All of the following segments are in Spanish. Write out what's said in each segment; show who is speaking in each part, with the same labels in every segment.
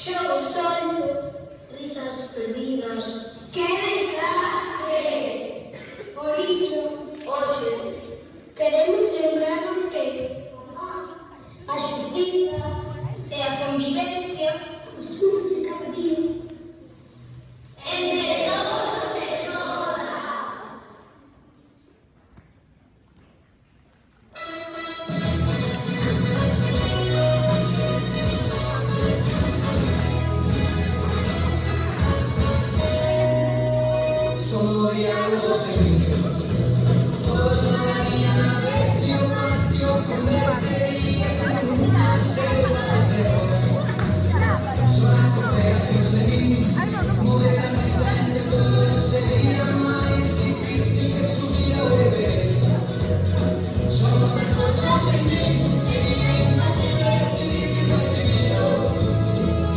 Speaker 1: Xogos soltos, risas perdidas. ¡Que desastre! Por iso, hoxe, queremos lembrarnos que a xustiza e a convivencia construíse cada día entre todos e todas.
Speaker 2: Solo diálogo seguido. Todos la mañana ves y un patio convertirías en una selva de rosa. Sola cooperación seguir, mover a mesa entre todos sería más difícil que subir a Everest. Somos acuerdos seguir más divertido y prohibido.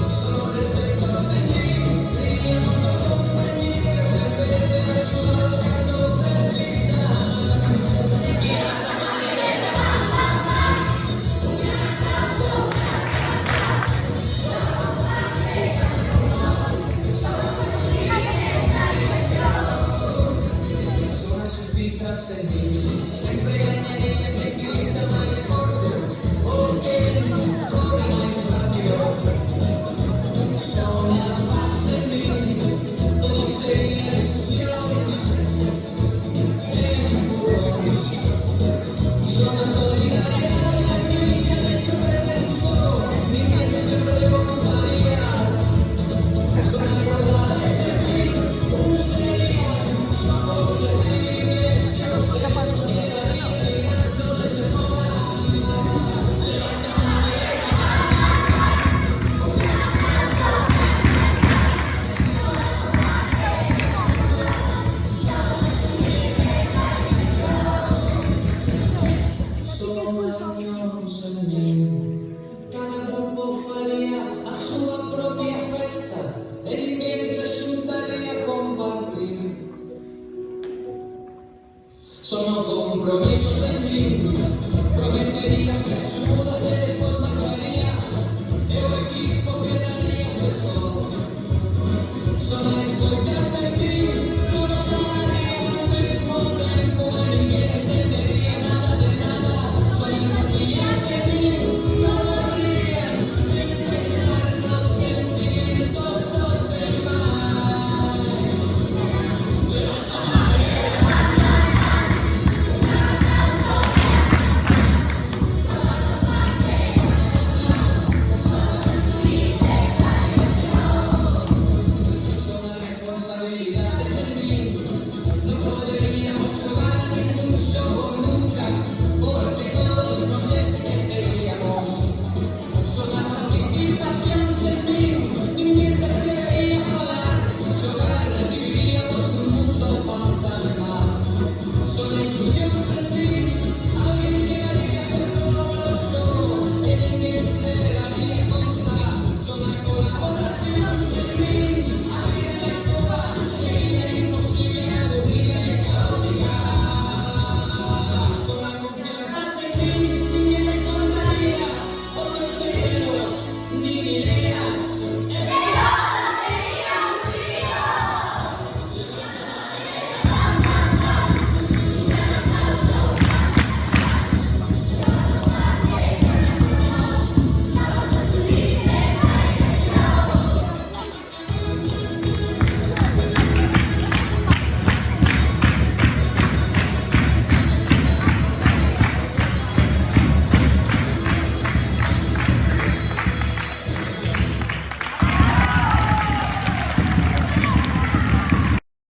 Speaker 2: Solo respeto seguir, diríamos los compañeros en vez de nosotros cuando precisan. Son las suspitas en mí, siempre gañaré que grita más fuerte, porque no corre más rápido. Son la paz en mí, todo sería discusiones, empujones. Son la solidaridad, la milicia del supervisor, vivir siempre voluntariedad. Son la igualdad de servir, justicia, somos en la iglesia, los hijos que van llegando desde fuera. Son la unión señor, cada grupo faría a súa propia festa e ninguén se xuntaría a compartir. Son o compromiso